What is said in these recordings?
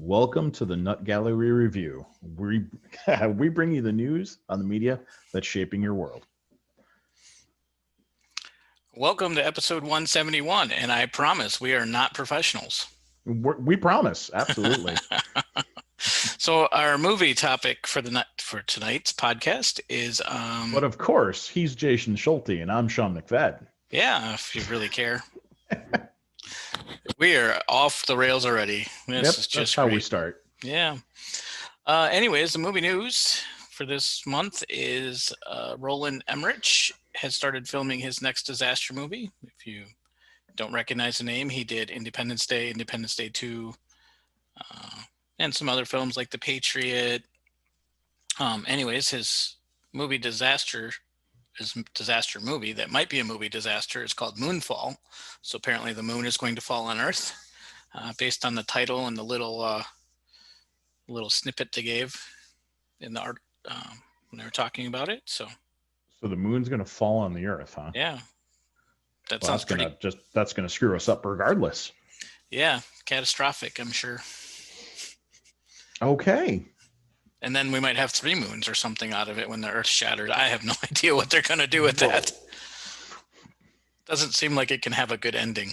Welcome to the Nut Gallery Review. We bring you the news on the media that's shaping your world. Welcome to episode 171, and I promise we are not professionals. We promise, absolutely. So our movie topic for tonight's podcast is But of course, he's Jason Schulte and I'm Sean McFadden. Yeah, if you really care. We are off the rails already. This is just that's how great. we start. Yeah. Anyways, the movie news for this month is Roland Emmerich has started filming his next disaster movie. If you don't recognize the name, he did Independence Day 2, and some other films like The Patriot. Anyways, his movie disaster movie that might be a movie disaster is called Moonfall. So apparently the moon is going to fall on Earth, based on the title and the little snippet they gave in the art when they were talking about it. So the moon's going to fall on the Earth, huh? Yeah, that's going to screw us up regardless. Yeah, catastrophic, I'm sure. Okay. And then we might have 3 moons or something out of it when the Earth shattered. I have no idea what they're going to do with that. Doesn't seem like it can have a good ending.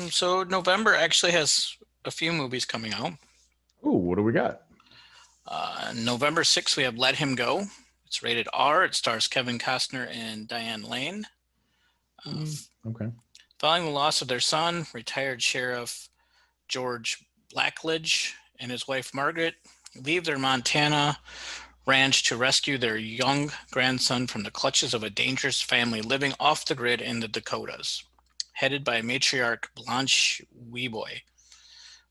So November actually has a few movies coming out. Ooh, what do we got? November 6th, we have Let Him Go. It's rated R. It stars Kevin Costner and Diane Lane. Okay. Following the loss of their son, retired Sheriff George Blackledge and his wife Margaret leave their Montana ranch to rescue their young grandson from the clutches of a dangerous family living off the grid in the Dakotas, headed by matriarch Blanche Weeboy.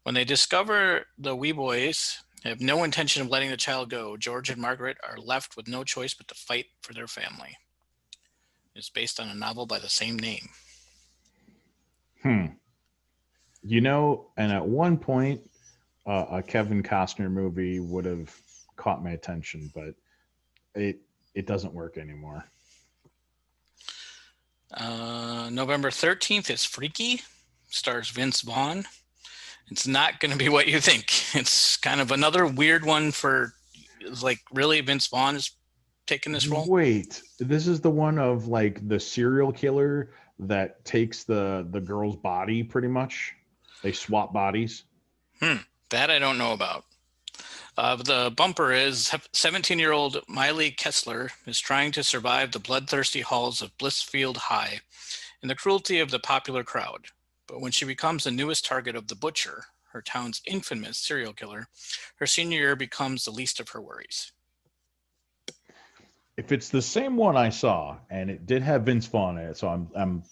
When they discover the Weeboys have no intention of letting the child go, George and Margaret are left with no choice but to fight for their family. It's based on a novel by the same name. You know, and at one point, a Kevin Costner movie would have caught my attention, but it doesn't work anymore. November 13th is Freaky. Stars Vince Vaughn. It's not going to be what you think. It's kind of another weird one for, like, really Vince Vaughn is taking this role? Wait, this is the one of, like, the serial killer that takes the girl's body, pretty much? They swap bodies? That I don't know about. The bumper is 17-year-old Miley Kessler is trying to survive the bloodthirsty halls of Blissfield High and the cruelty of the popular crowd. But when she becomes the newest target of the Butcher, her town's infamous serial killer, her senior year becomes the least of her worries. If it's the same one I saw, and it did have Vince Vaughn in it, so I'm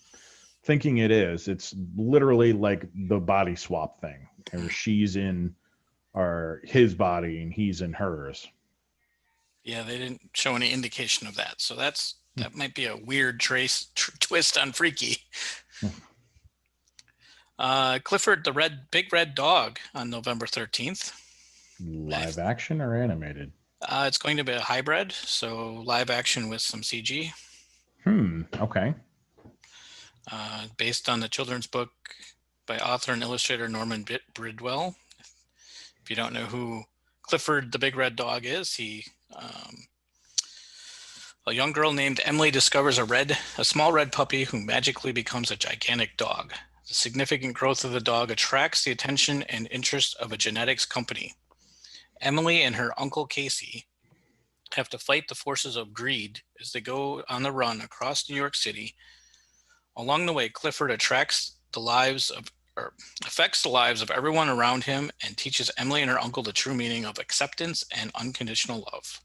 thinking it is. It's literally like the body swap thing, where she's in his body and he's in hers. Yeah, they didn't show any indication of that, so that might be a weird twist on Freaky. Clifford the Big Red Dog on November 13th. Live action or animated? It's going to be a hybrid, so live action with some CG. Okay. Based on the children's book by author and illustrator Norman Bridwell. If you don't know who Clifford the Big Red Dog is, a young girl named Emily discovers a small red puppy who magically becomes a gigantic dog. The significant growth of the dog attracts the attention and interest of a genetics company. Emily and her uncle Casey have to fight the forces of greed as they go on the run across New York City. Along the way, Clifford affects the lives of everyone around him and teaches Emily and her uncle the true meaning of acceptance and unconditional love.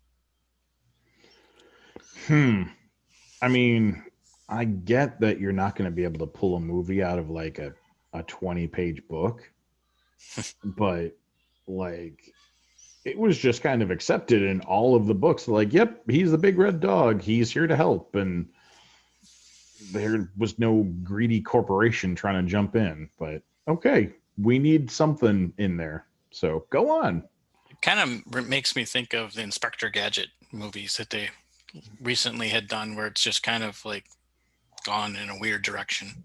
I mean, I get that you're not going to be able to pull a movie out of like a 20-page book, but like it was just kind of accepted in all of the books. Like, yep, he's the big red dog. He's here to help. And there was no greedy corporation trying to jump in. But okay, we need something in there. So go on. It kind of makes me think of the Inspector Gadget movies that they recently had done, where it's just kind of like gone in a weird direction.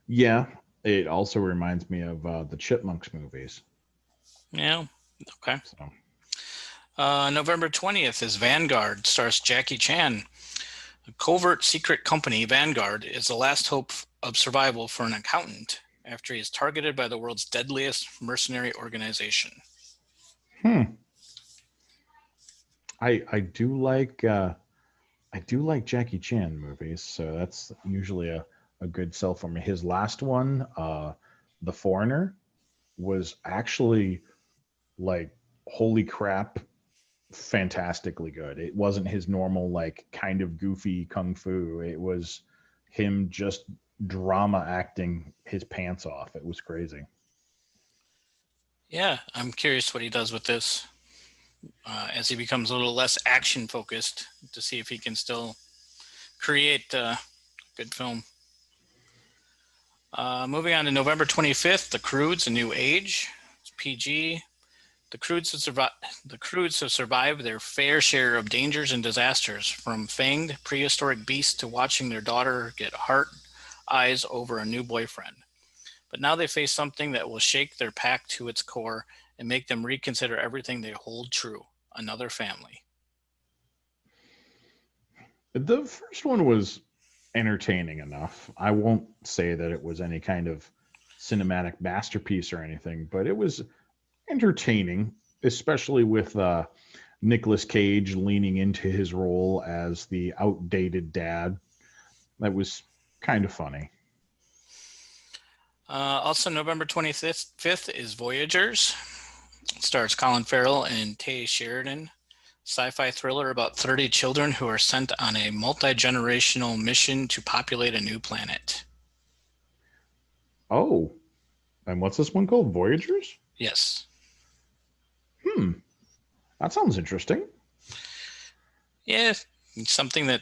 Yeah. It also reminds me of the Chipmunks movies. Yeah. Okay. So November 20th is Vanguard, stars Jackie Chan. A covert secret company, Vanguard, is the last hope of survival for an accountant after he is targeted by the world's deadliest mercenary organization. I do like Jackie Chan movies, so that's usually a good sell for me. His last one, The Foreigner, was actually like holy crap, fantastically good. It wasn't his normal like kind of goofy kung fu. It was him just drama acting his pants off. It was crazy. Yeah, I'm curious what he does with this as he becomes a little less action focused to see if he can still create a good film. Moving on to November 25th, The Croods, A New Age. It's PG. The Croods have survived their fair share of dangers and disasters, from fanged prehistoric beasts to watching their daughter get heart eyes over a new boyfriend. But now they face something that will shake their pack to its core and make them reconsider everything they hold true: another family. The first one was entertaining enough. I won't say that it was any kind of cinematic masterpiece or anything, but it was entertaining, especially with Nicolas Cage leaning into his role as the outdated dad. That was kind of funny. Also, November 25th is Voyagers. It stars Colin Farrell and Tay Sheridan. Sci-fi thriller about 30 children who are sent on a multi-generational mission to populate a new planet. Oh, and what's this one called? Voyagers? Yes. That sounds interesting. Yeah, something that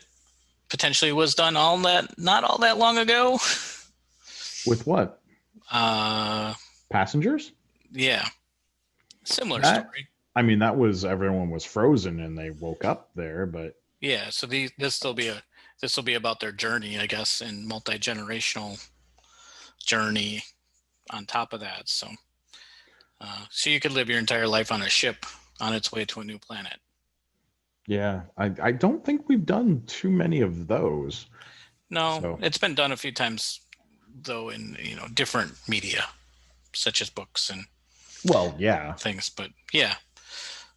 potentially was done not all that long ago. With what? Uh, Passengers? yeah, similar That, story. I mean, that was everyone was frozen and they woke up there, but Yeah, so this will be about their journey, I guess, and multi-generational journey on top of that. So you could live your entire life on a ship on its way to a new planet. yeah, I don't think we've done too many of those. No, So, it's been done a few times though in different media, such as books and well, yeah. things. But yeah,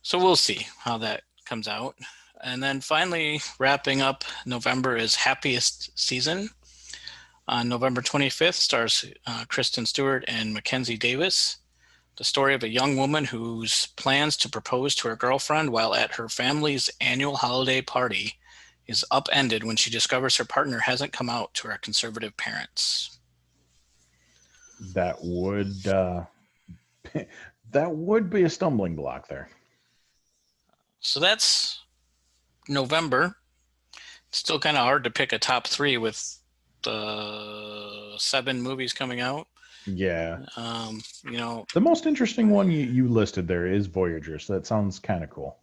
so we'll see how that comes out. And then finally, wrapping up November is Happiest Season. On November 25th, stars Kristen Stewart and Mackenzie Davis. The story of a young woman whose plans to propose to her girlfriend while at her family's annual holiday party is upended when she discovers her partner hasn't come out to her conservative parents. That would that would be a stumbling block there. So that's November. It's still kind of hard to pick a top three with the 7 movies coming out. Yeah. The most interesting one you listed there is Voyager, so that sounds kind of cool.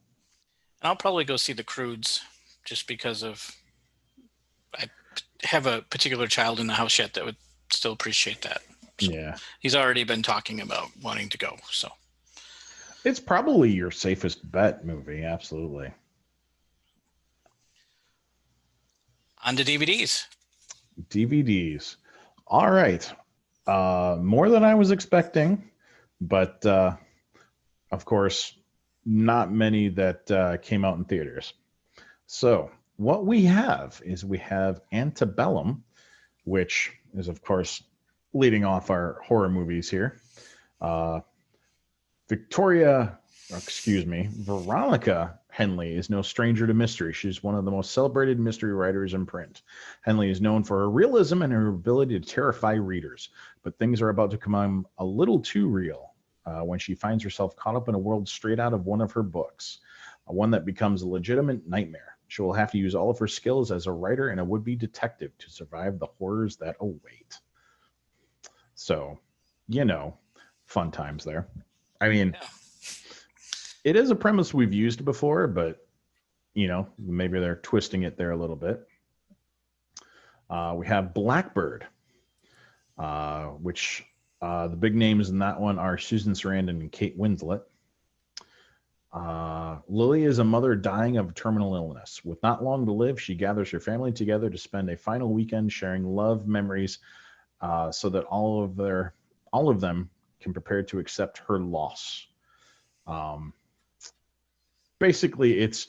And I'll probably go see the Croods just because I have a particular child in the house yet that would still appreciate that. So yeah. He's already been talking about wanting to go. So it's probably your safest bet movie. Absolutely. On to DVDs. DVDs. All right. More than I was expecting, but of course, not many that came out in theaters. So what we have Antebellum, which is, of course, leading off our horror movies here. Veronica Henley is no stranger to mystery. She's one of the most celebrated mystery writers in print. Henley is known for her realism and her ability to terrify readers, but things are about to become a little too real when she finds herself caught up in a world straight out of one of her books, one that becomes a legitimate nightmare. She will have to use all of her skills as a writer and a would-be detective to survive the horrors that await. So, fun times there. I mean, yeah. It is a premise we've used before, but, maybe they're twisting it there a little bit. We have Blackbird. which the big names in that one are Susan Sarandon and Kate Winslet. Lily is a mother dying of terminal illness. With not long to live, she gathers her family together to spend a final weekend sharing love, memories, so that all of them can prepare to accept her loss. Basically, it's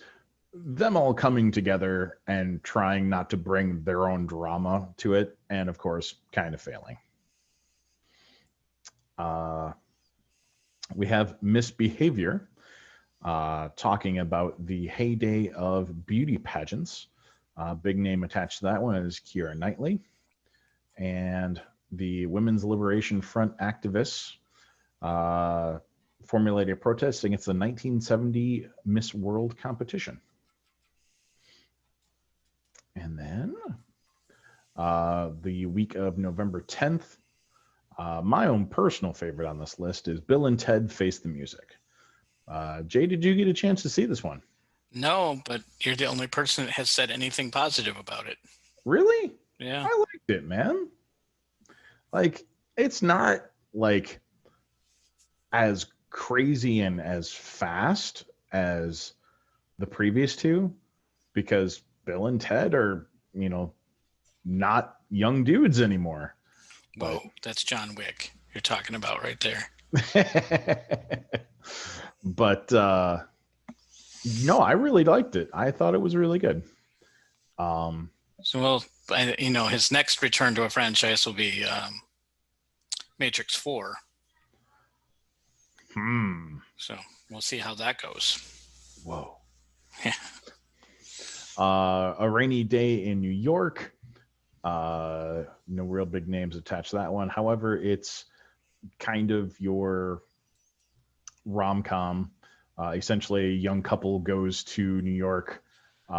them all coming together and trying not to bring their own drama to it, and of course, kind of failing. We have Misbehavior, talking about the heyday of beauty pageants. Big name attached to that one is Keira Knightley. And the Women's Liberation Front activists formulated a protest against the 1970 Miss World competition. And then the week of November 10th, my own personal favorite on this list is Bill and Ted Face the Music. Jay, did you get a chance to see this one? No, but you're the only person that has said anything positive about it. Really? Yeah. I liked it, man. Like, it's not like as crazy and as fast as the previous two, because Bill and Ted are, not young dudes anymore. Whoa, that's John Wick you're talking about right there. But no, I really liked it. I thought it was really good. His next return to a franchise will be Matrix 4. So we'll see how that goes. Whoa. Yeah. A Rainy Day in New York. No real big names attached to that one. However, it's kind of your rom-com. Essentially, a young couple goes to New York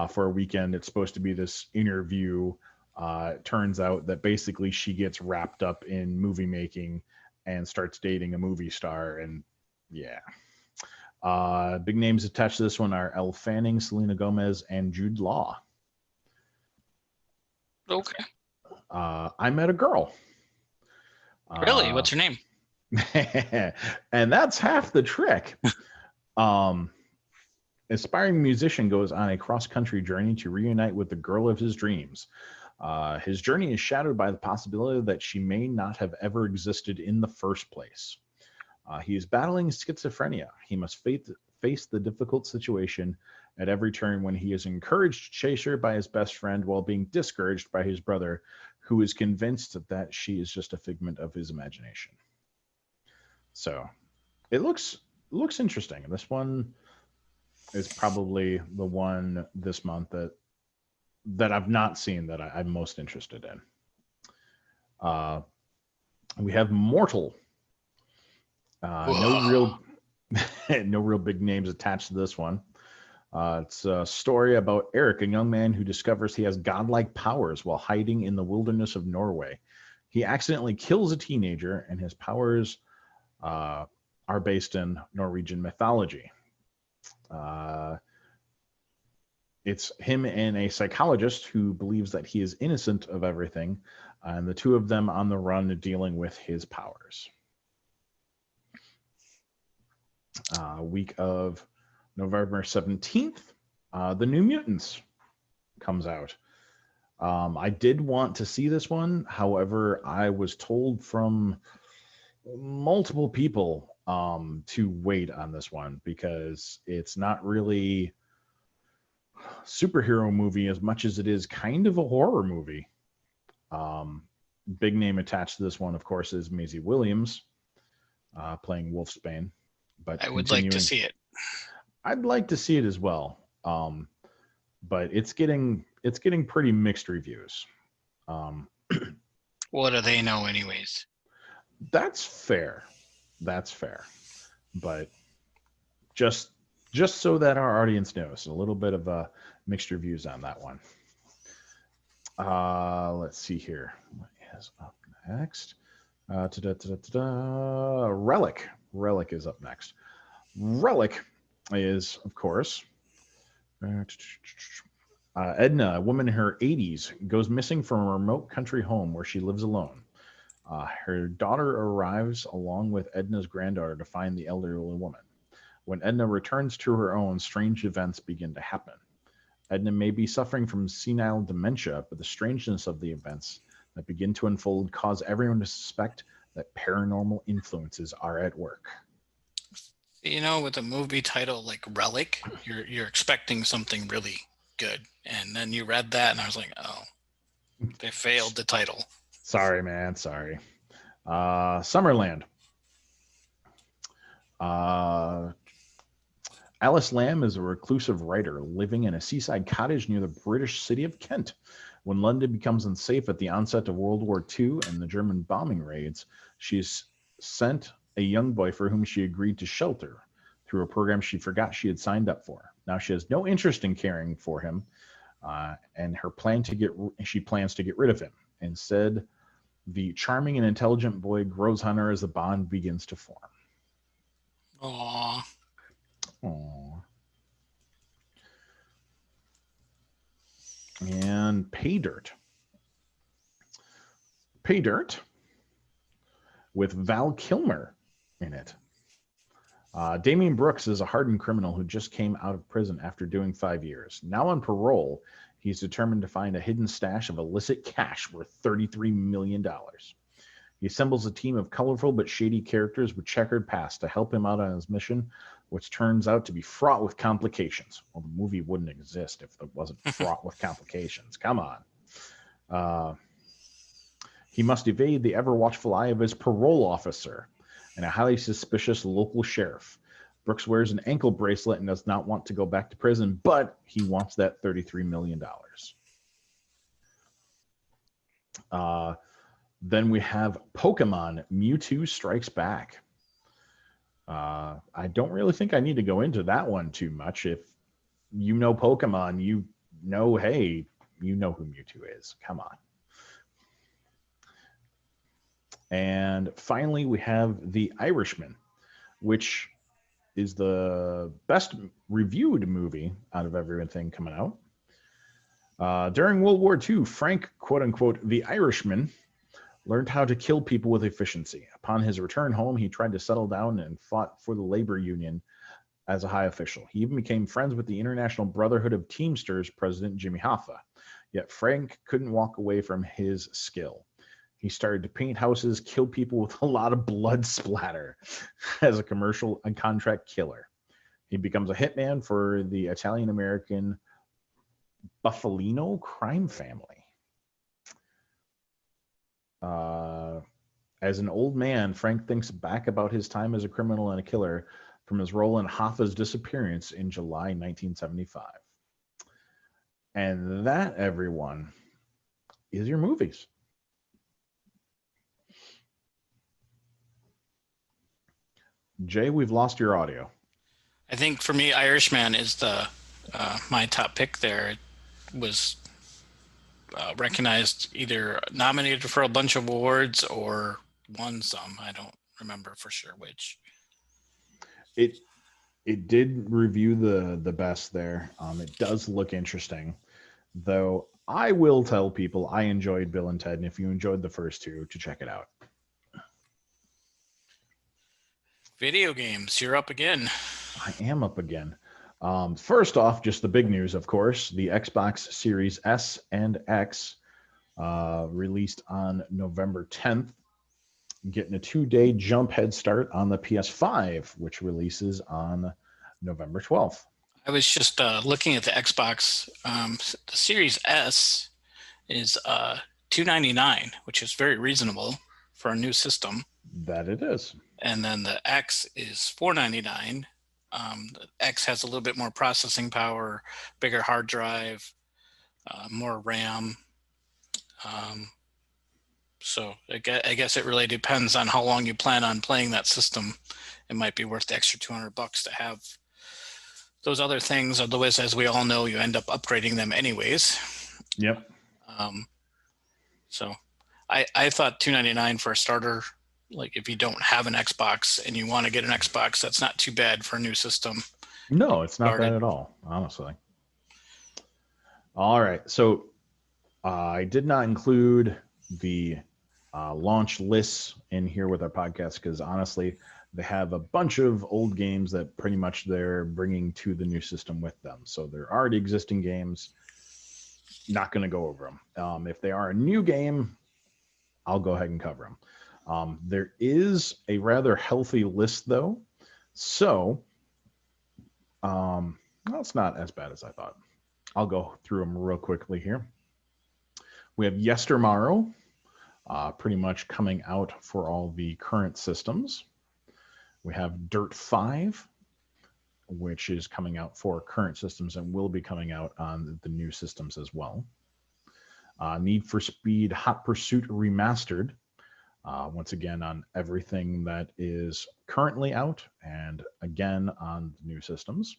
for a weekend. It's supposed to be this interview. It turns out that basically she gets wrapped up in movie making and starts dating a movie star. And yeah. Big names attached to this one are Elle Fanning, Selena Gomez, and Jude Law. Okay. I Met a Girl. Really? What's her name? And that's half the trick. Aspiring musician goes on a cross-country journey to reunite with the girl of his dreams. His journey is shadowed by the possibility that she may not have ever existed in the first place. He is battling schizophrenia. He must face the difficult situation at every turn when he is encouraged to chase her by his best friend while being discouraged by his brother, who is convinced that she is just a figment of his imagination. So it looks interesting. This one is probably the one this month that I've not seen that I'm most interested in. We have Mortal. No real big names attached to this one. It's a story about Eric, a young man who discovers he has godlike powers while hiding in the wilderness of Norway. He accidentally kills a teenager, and his powers are based in Norwegian mythology. It's him and a psychologist who believes that he is innocent of everything, and the two of them on the run dealing with his powers. Week of November 17th, The New Mutants comes out. I did want to see this one. However, I was told from multiple people to wait on this one because it's not really a superhero movie as much as it is kind of a horror movie. Big name attached to this one, of course, is Maisie Williams playing Wolfsbane. But I would like to see it. I'd like to see it as well. But it's getting pretty mixed reviews. What do they know anyways? That's fair. But just so that our audience knows, a little bit of mixed reviews on that one. Let's see here. What is up next? Relic. Relic is up next. Relic is, of course, Edna, a woman in her 80s, goes missing from a remote country home where she lives alone. Her daughter arrives along with Edna's granddaughter to find the elderly woman. When Edna returns to her own, strange events begin to happen. Edna may be suffering from senile dementia, but the strangeness of the events that begin to unfold cause everyone to suspect that paranormal influences are at work. With a movie title like Relic, you're expecting something really good, and then you read that, and I was like, oh, they failed the title. Sorry, man. Sorry. Summerland. Alice Lamb is a reclusive writer living in a seaside cottage near the British city of Kent. When London becomes unsafe at the onset of World War II and the German bombing raids, she is sent a young boy for whom she agreed to shelter through a program she forgot she had signed up for. Now she has no interest in caring for him, and she plans to get rid of him. Instead, the charming and intelligent boy grows on her as the bond begins to form. Aww. And Paydirt. Paydirt with Val Kilmer in it. Damian Brooks is a hardened criminal who just came out of prison after doing 5 years. Now on parole, he's determined to find a hidden stash of illicit cash worth $33 million. He assembles a team of colorful but shady characters with checkered pasts to help him out on his mission, which turns out to be fraught with complications. Well, the movie wouldn't exist if it wasn't fraught with complications. Come on. He must evade the ever-watchful eye of his parole officer and a highly suspicious local sheriff. Brooks wears an ankle bracelet and does not want to go back to prison, but he wants that $33 million. Then we have Pokemon Mewtwo Strikes Back. I don't really think I need to go into that one too much. If you know Pokemon, you know who Mewtwo is. Come on. And finally, we have The Irishman, which is the best reviewed movie out of everything coming out. During World War II, Frank, quote unquote, the Irishman, learned how to kill people with efficiency. Upon his return home, he tried to settle down and fought for the labor union as a high official. He even became friends with the International Brotherhood of Teamsters president Jimmy Hoffa. Yet Frank couldn't walk away from his skill. He started to paint houses, kill people with a lot of blood splatter as a commercial and contract killer. He becomes a hitman for the Italian-American Buffalino crime family. As an old man, Frank thinks back about his time as a criminal and a killer from his role in Hoffa's disappearance in July 1975. And that, everyone, is your movies. Jay, we've lost your audio. I think for me, Irishman is the my top pick there. It was recognized, either nominated for a bunch of awards or won some. I don't remember for sure which. It did review the best there. It does look interesting, though. I will tell people I enjoyed Bill and Ted, and if you enjoyed the first two, to check it out. Video games, you're up again. I am up again. First off, just the big news, of course, the Xbox Series S and X released on November 10th, getting a 2-day jump head start on the PS5, which releases on November 12th. I was just looking at the Xbox. The Series S is $299, which is very reasonable for a new system. That it is. And then the X is $499. The X has a little bit more processing power, bigger hard drive, more RAM. So I guess it really depends on how long you plan on playing that system. It might be worth the extra $200 to have those other things. Otherwise, as we all know, you end up upgrading them anyways. Yep. So I thought $299 for a starter. Like, if you don't have an Xbox and you want to get an Xbox, that's not too bad for a new system. No, it's not bad at all, honestly. All right. So I did not include the launch lists in here with our podcast, because honestly, they have a bunch of old games that pretty much they're bringing to the new system with them. So they're already existing games. Not going to go over them. If they are a new game, I'll go ahead and cover them. There is a rather healthy list, though. So, well, it's not as bad as I thought. I'll go through them real quickly here. We have YesterMorrow, pretty much coming out for all the current systems. We have Dirt 5, which is coming out for current systems and will be coming out on the new systems as well. Need for Speed Hot Pursuit Remastered, once again on everything that is currently out and again on the new systems.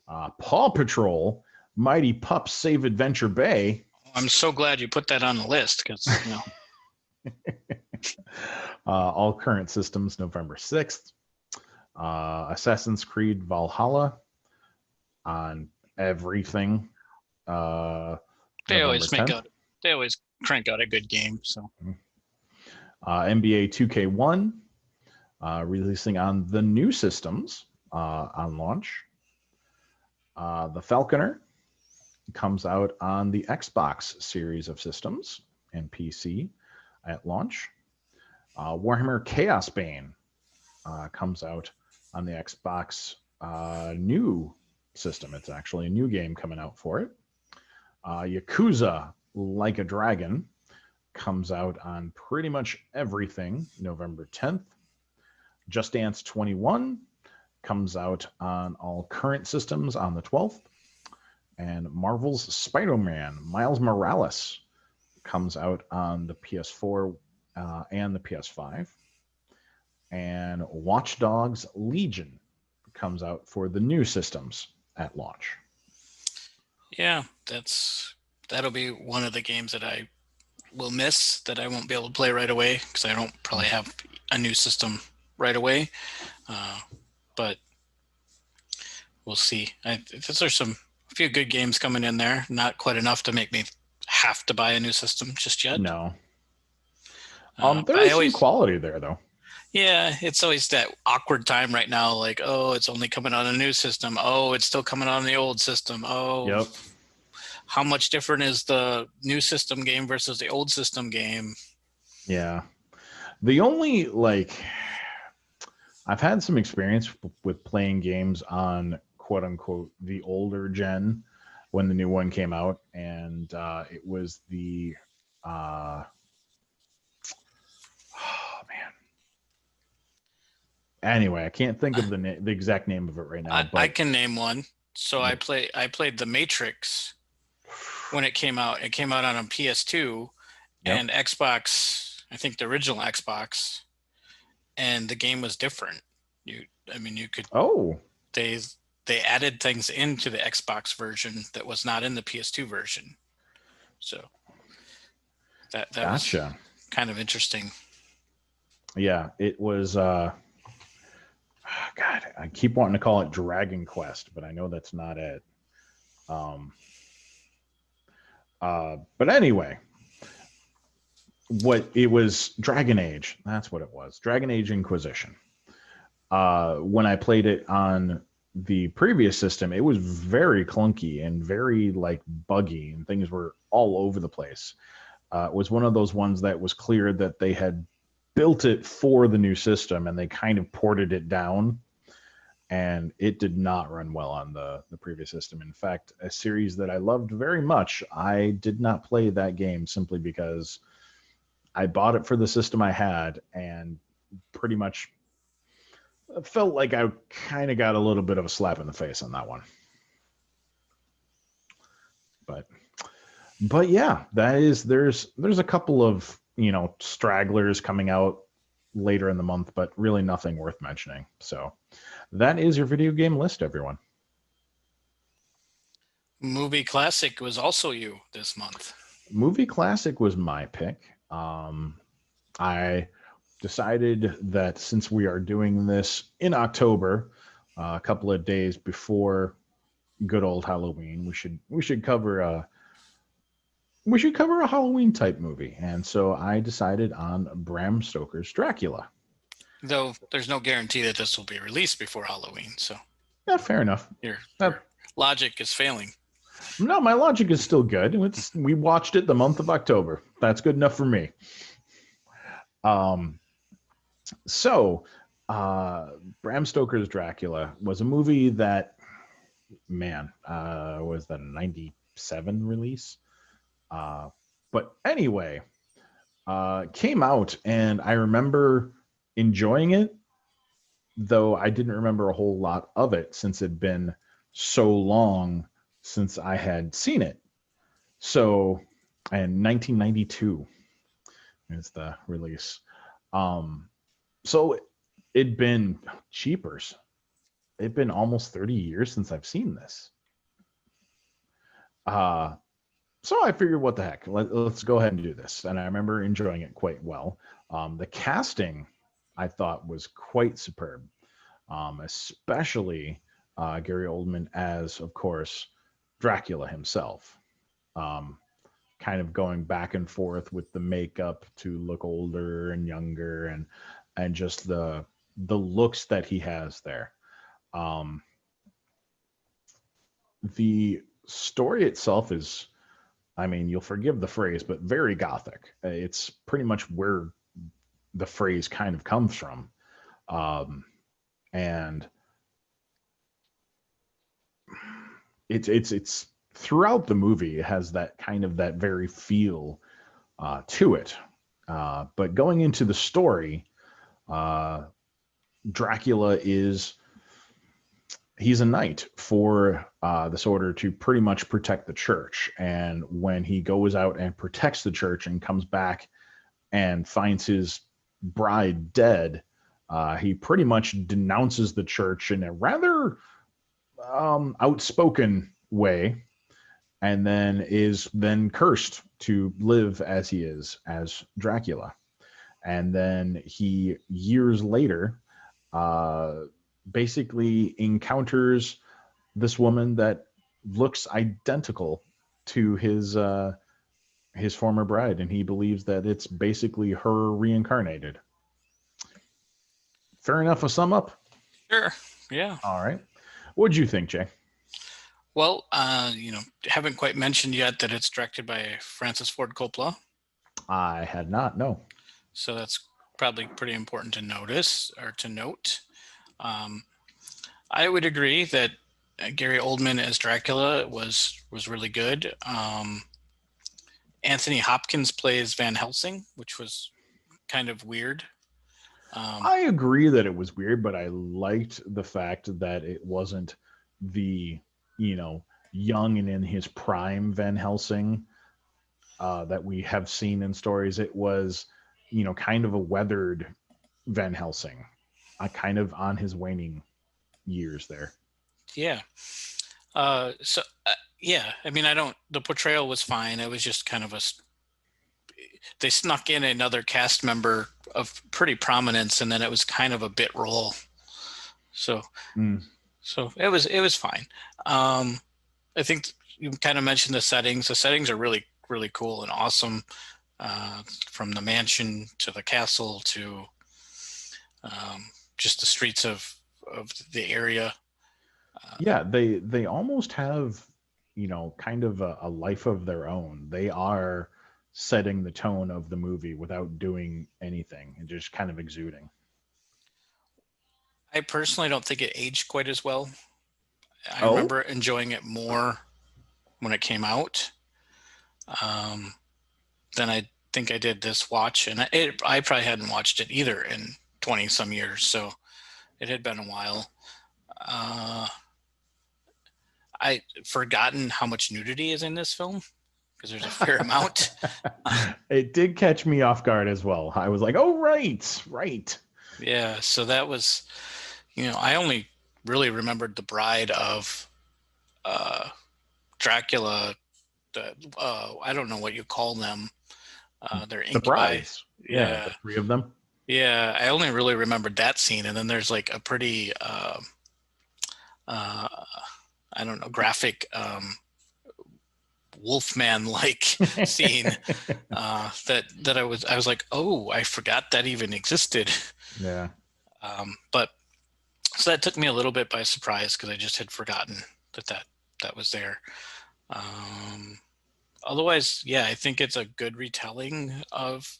Paw Patrol Mighty Pups Save Adventure Bay. I'm so glad you put that on the list, because all current systems November 6th. Assassin's Creed Valhalla on everything. They always crank out a good game. So NBA 2K1 releasing on the new systems on launch. The Falconeer comes out on the Xbox series of systems and PC at launch. Warhammer Chaosbane comes out on the Xbox new system. It's actually a new game coming out for it. Yakuza Like a Dragon comes out on pretty much everything November 10th. Just Dance 21 comes out on all current systems on the 12th. And Marvel's Spider-Man Miles Morales comes out on the PS4 and the PS5. And Watch Dogs Legion comes out for the new systems at launch. Yeah, that'll be one of the games that I will miss, that I won't be able to play right away, because I don't probably have a new system right away. But we'll see. There's a few good games coming in there. Not quite enough to make me have to buy a new system just yet. No. There is some quality there, though. Yeah, it's always that awkward time right now. Like, oh, it's only coming on a new system. Oh, it's still coming on the old system. Oh, yep. How much different is the new system game versus the old system game? Yeah. The only, I've had some experience with playing games on quote unquote the older gen when the new one came out, and it was the anyway, I can't think of the exact name of it right now. I can name one. So I played The Matrix when it came out. It came out on a PS2 and Xbox, I think the original Xbox, and the game was different. You could. Oh. They added things into the Xbox version that was not in the PS2 version. So that gotcha. Was kind of interesting. Yeah, it was. God, I keep wanting to call it Dragon Quest, but I know that's not it. But anyway, what it was, Dragon Age. That's what it was. Dragon Age Inquisition. When I played it on the previous system, it was very clunky and very buggy, and things were all over the place. It was one of those ones that was clear that they had built it for the new system and they kind of ported it down, and it did not run well on the previous system. In fact, a series that I loved very much, I did not play that game simply because I bought it for the system I had, and pretty much felt like I kind of got a little bit of a slap in the face on that one. But yeah, there's a couple of, stragglers coming out later in the month, but really nothing worth mentioning. So that is your video game list, everyone. Movie Classic was also you this month. Movie Classic was my pick. I decided that since we are doing this in October, a couple of days before good old Halloween, we should cover we should cover a Halloween type movie. And so I decided on Bram Stoker's Dracula. Though there's no guarantee that this will be released before Halloween, so Yeah, fair enough. your Uh, logic is failing. no, my logic is still good. We watched it the month of October. That's good enough for me. Um, so Bram Stoker's Dracula was a movie that, man, was that a 97 release? But anyway, came out and I remember enjoying it, though I didn't remember a whole lot of it since it'd been so long since I had seen it. So, and 1992 is the release. So it'd been cheapers. It'd been almost 30 years since I've seen this. So I figured, what the heck? Let's go ahead and do this. And I remember enjoying it quite well. The casting, I thought, was quite superb, especially Gary Oldman as, of course, Dracula himself. Kind of going back and forth with the makeup to look older and younger, and just the looks that he has there. The story itself is, I mean, you'll forgive the phrase, but very gothic. It's pretty much where the phrase kind of comes from. And it's throughout the movie, it has that kind of that very feel to it. But going into the story, Dracula he's a knight for this order to pretty much protect the church. And when he goes out and protects the church and comes back and finds his bride dead, he pretty much denounces the church in a rather outspoken way, and then is then cursed to live as he is, as Dracula. And then he, years later, basically encounters this woman that looks identical to his former bride, and he believes that it's basically her reincarnated. Fair enough, a sum up? Sure. Yeah. All right. What'd you think, Jay? Well, haven't quite mentioned yet that it's directed by Francis Ford Coppola. I had not, no. So that's probably pretty important to notice or to note. I would agree that Gary Oldman as Dracula was really good. Anthony Hopkins plays Van Helsing, which was kind of weird. I agree that it was weird, but I liked the fact that it wasn't the, young and in his prime Van Helsing that we have seen in stories. It was, kind of a weathered Van Helsing, kind of on his waning years there. Yeah. Yeah. I mean, the portrayal was fine. It was just kind of they snuck in another cast member of pretty prominence, and then it was kind of a bit role. So it was fine. I think you kind of mentioned the settings. The settings are really, really cool and awesome. From the mansion to the castle to just the streets of the area. Yeah, they almost have, kind of a life of their own. They are setting the tone of the movie without doing anything and just kind of exuding. I personally don't think it aged quite as well. I remember enjoying it more when it came out than I think I did this watch. And I probably hadn't watched it either in 20 some years. So it had been a while. I'd forgotten how much nudity is in this film, because there's a fair amount. It did catch me off guard as well. I was like, oh, right. Yeah, so that was, I only really remembered the bride of Dracula. I don't know what you call them. They're incubi. The brides. Yeah, the three of them. Yeah, I only really remembered that scene. And then there's like a pretty, I don't know, graphic Wolfman like scene that I was like, oh, I forgot that even existed. Yeah. But so that took me a little bit by surprise because I just had forgotten that was there. Otherwise, yeah, I think it's a good retelling of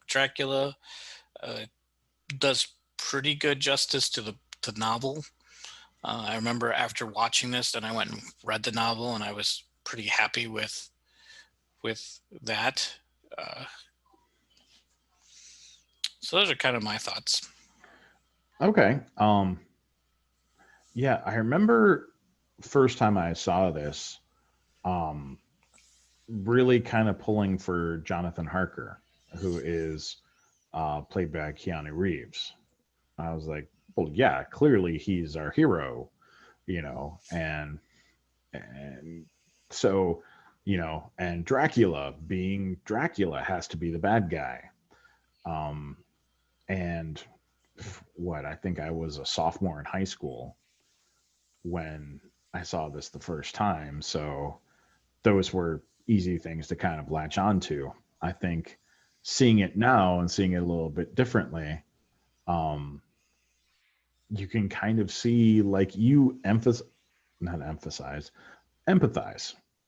Dracula. Does pretty good justice to the novel. I remember after watching this, then I went and read the novel, and I was pretty happy with that. So those are kind of my thoughts. Okay. Yeah, I remember first time I saw this, really kind of pulling for Jonathan Harker, who is played by Keanu Reeves. I was like, well, yeah, clearly he's our hero, and so, and Dracula being Dracula has to be the bad guy. And what I think I was a sophomore in high school when I saw this the first time. So those were easy things to kind of latch onto. I think seeing it now and seeing it a little bit differently, you can kind of see like you empathize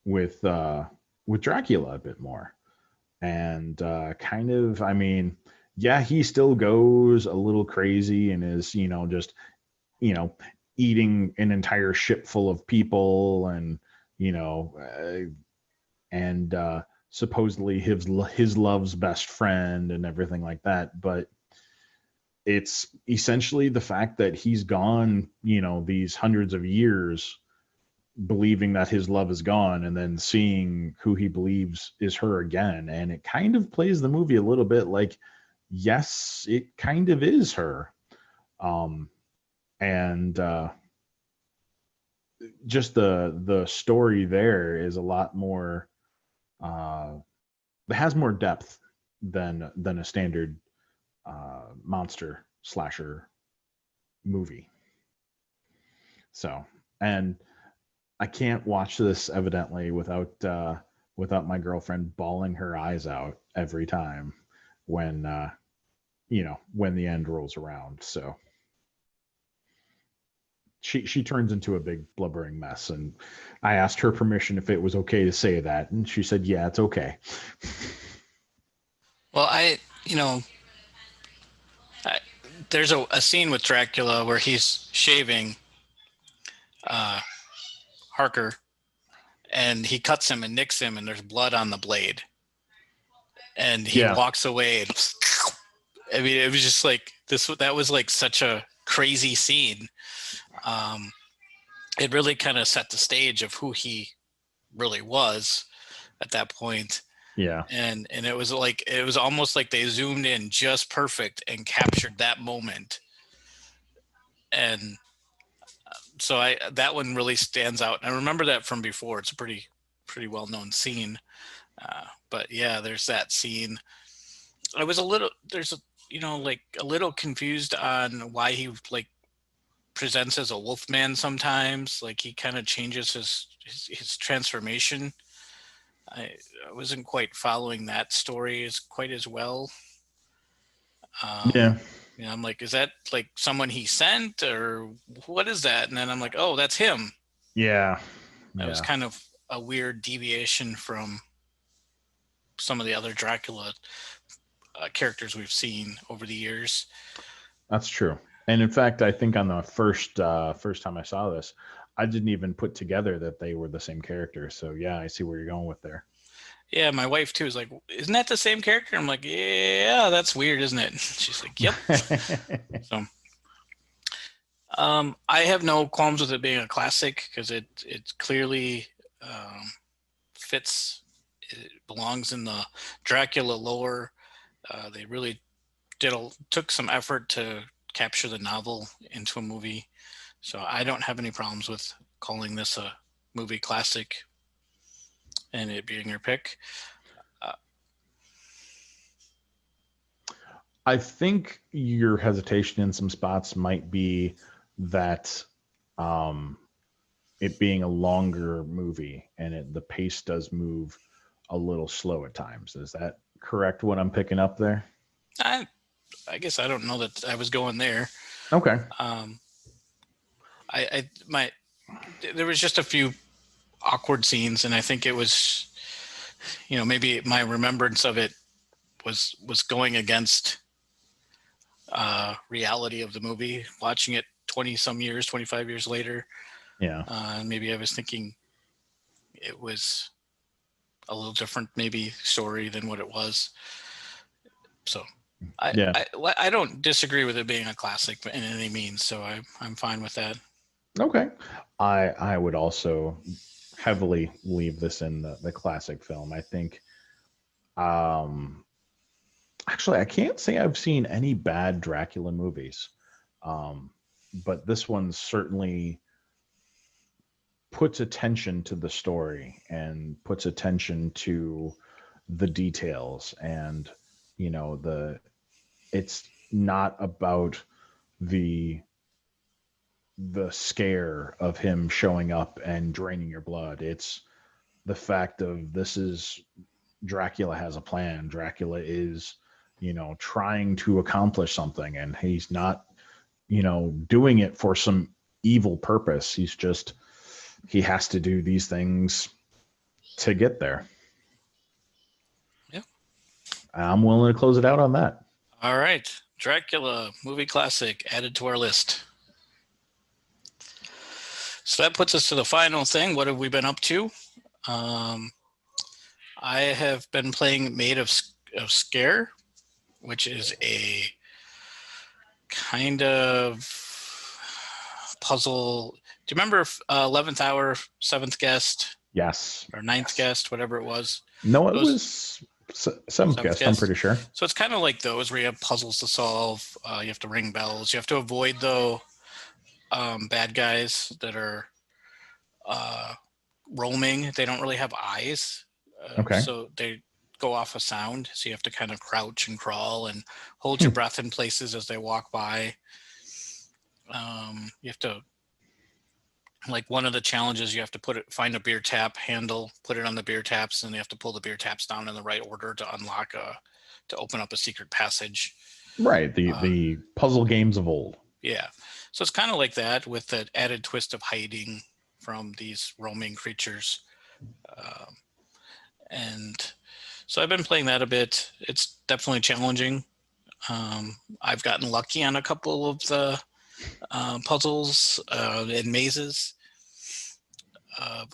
with Dracula a bit more, and kind of, I mean, yeah, he still goes a little crazy and is just you know eating an entire ship full of people, and you know and supposedly his love's best friend and everything like that, but it's essentially the fact that he's gone these hundreds of years believing that his love is gone, and then seeing who he believes is her again, and it kind of plays the movie a little bit like, yes, it kind of is her. And just the story there is a lot more, it has more depth than a standard monster slasher movie. So, and I can't watch this evidently without my girlfriend bawling her eyes out every time when when the end rolls around. So she turns into a big blubbering mess, and I asked her permission if it was okay to say that, and she said, "Yeah, it's okay." Well, there's a scene with Dracula where he's shaving Harker, and he cuts him and nicks him, and there's blood on the blade, and he Yeah. walks away. And I mean, it was just like this. That was like such a crazy scene. It really kind of set the stage of who he really was at that point. Yeah. And it was almost like they zoomed in just perfect and captured that moment. And so that one really stands out. I remember that from before. It's a pretty well known scene. But yeah, there's that scene. I was a little confused on why he like presents as a wolfman sometimes. Like he kind of changes his transformation. I wasn't quite following that story quite as well. Yeah. I'm like, is that like someone he sent, or what is that? And then I'm like, oh, that's him. Yeah. That was kind of a weird deviation from some of the other Dracula characters we've seen over the years. That's true. And in fact, I think on the first time I saw this, I didn't even put together that they were the same character. So yeah, I see where you're going with there. Yeah, my wife too is like, isn't that the same character? I'm like, yeah, that's weird, isn't it? She's like, yep. So I have no qualms with it being a classic because it clearly fits. It belongs in the Dracula lore. They really took some effort to capture the novel into a movie. So I don't have any problems with calling this a movie classic and it being your pick. I think your hesitation in some spots might be that it being a longer movie, and the pace does move a little slow at times. Is that correct? What I'm picking up there? I guess I don't know that I was going there. Okay. There was just a few awkward scenes, and I think it was, maybe my remembrance of it was going against reality of the movie. Watching it 25 years later, Yeah. Maybe I was thinking it was a little different, maybe story than what it was. So I don't disagree with it being a classic in any means. So I'm fine with that. Okay. I would also heavily leave this in the classic film. I think actually I can't say I've seen any bad Dracula movies. But this one certainly puts attention to the story and puts attention to the details, and it's not about the scare of him showing up and draining your blood. It's the fact of this is Dracula has a plan. Dracula is, trying to accomplish something, and he's not, doing it for some evil purpose. He has to do these things to get there. Yeah. I'm willing to close it out on that. All right. Dracula, movie classic, added to our list. So that puts us to the final thing. What have we been up to? I have been playing Made of Scare, which is a kind of puzzle. Do you remember 11th Hour, 7th Guest? Yes. Or 9th Guest, whatever it was. No, it was 7th Guest, I'm pretty sure. So it's kind of like those where you have puzzles to solve. You have to ring bells. You have to avoid, though, bad guys that are roaming. They don't really have eyes. Okay. So they go off of sound. So you have to kind of crouch and crawl and hold your breath in places as they walk by. You have to, like, one of the challenges, you have to find a beer tap handle, put it on the beer taps, and you have to pull the beer taps down in the right order to unlock to open up a secret passage. Right. The puzzle games of old. Yeah. So it's kind of like that with the added twist of hiding from these roaming creatures. And so I've been playing that a bit. It's definitely challenging. I've gotten lucky on a couple of the puzzles and mazes.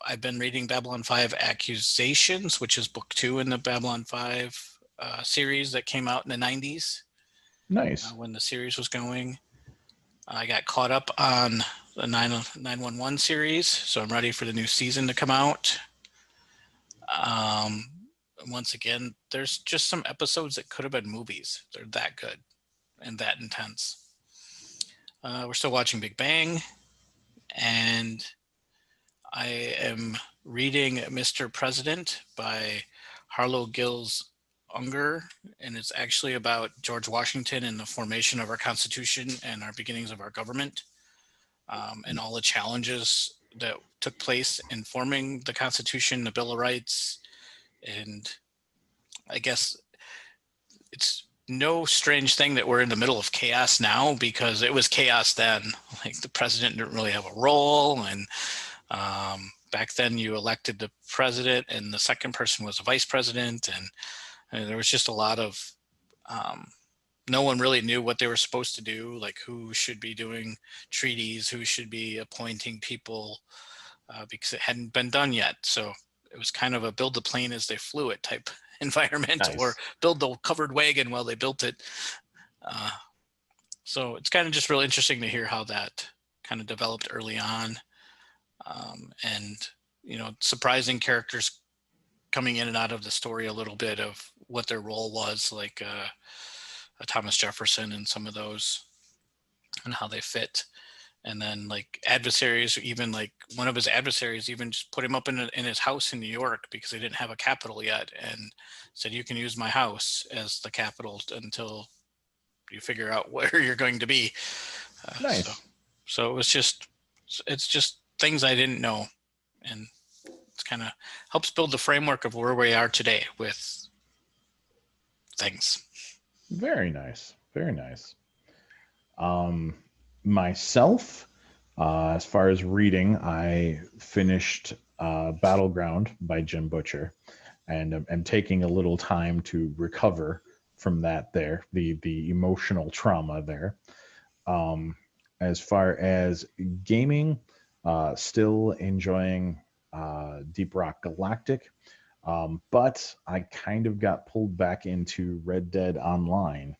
I've been reading Babylon 5 Accusations, which is book 2 in the Babylon 5 series that came out in the 90s. Nice. When the series was going. I got caught up on the 911 series, so I'm ready for the new season to come out. Once again, there's just some episodes that could have been movies. They're that good and that intense. We're still watching Big Bang, and I am reading Mr. President by Harlow Gills Unger, and it's actually about George Washington and the formation of our Constitution and our beginnings of our government, and all the challenges that took place in forming the Constitution, the Bill of Rights, and I guess it's no strange thing that we're in the middle of chaos now, because it was chaos then. Like, the president didn't really have a role, and back then you elected the president and the second person was a vice president, and there was just a lot of no one really knew what they were supposed to do, like who should be doing treaties, who should be appointing people, because it hadn't been done yet. So it was kind of a build the plane as they flew it type environment. Nice. Or build the covered wagon while they built it. So it's kind of just really interesting to hear how that kind of developed early on. And, surprising characters coming in and out of the story a little bit of what their role was, like Thomas Jefferson and some of those, and how they fit. And then, like, adversaries, even like one of his adversaries even just put him up in his house in New York because they didn't have a capital yet, and said, you can use my house as the capital until you figure out where you're going to be. Nice. So it's just things I didn't know, and it's kind of helps build the framework of where we are today with things. Very nice. Very nice. Myself, as far as reading, I finished Battleground by Jim Butcher, and am taking a little time to recover from that. There, the emotional trauma there. As far as gaming, still enjoying Deep Rock Galactic, but I kind of got pulled back into Red Dead Online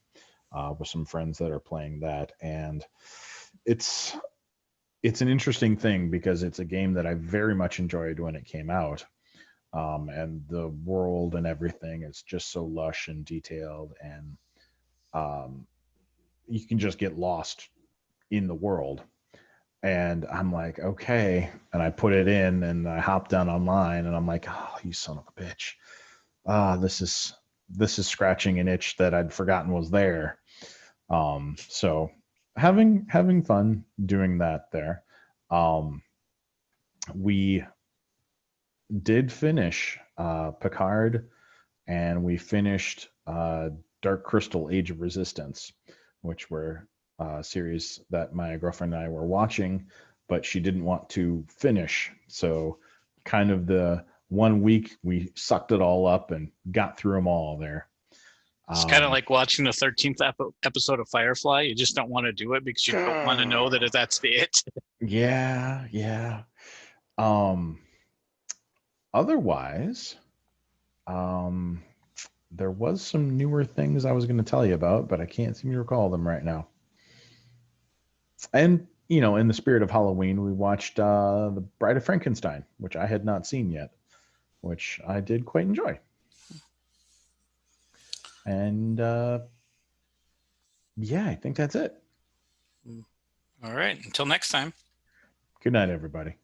with some friends that are playing that, and it's it's an interesting thing because it's a game that I very much enjoyed when it came out, and the world and everything is just so lush and detailed, and um, you can just get lost in the world. And I'm like, okay, and I put it in, and I hopped down online, and I'm like, oh, you son of a bitch, this is scratching an itch that I'd forgotten was there. So having fun doing that there. Um, we did finish Picard, and we finished Dark Crystal: Age of Resistance, which were a series that my girlfriend and I were watching, but she didn't want to finish. So, kind of the 1 week we sucked it all up and got through them all there. It's kind of like watching the 13th episode of Firefly. You just don't want to do it because you don't want to know that that's the it. Yeah, yeah. Um, Otherwise, um, there was some newer things I was going to tell you about, but I can't seem to recall them right now. And in the spirit of Halloween, we watched The Bride of Frankenstein, which I had not seen yet, which I did quite enjoy. And yeah, I think that's it. All right. Until next time. Good night, everybody.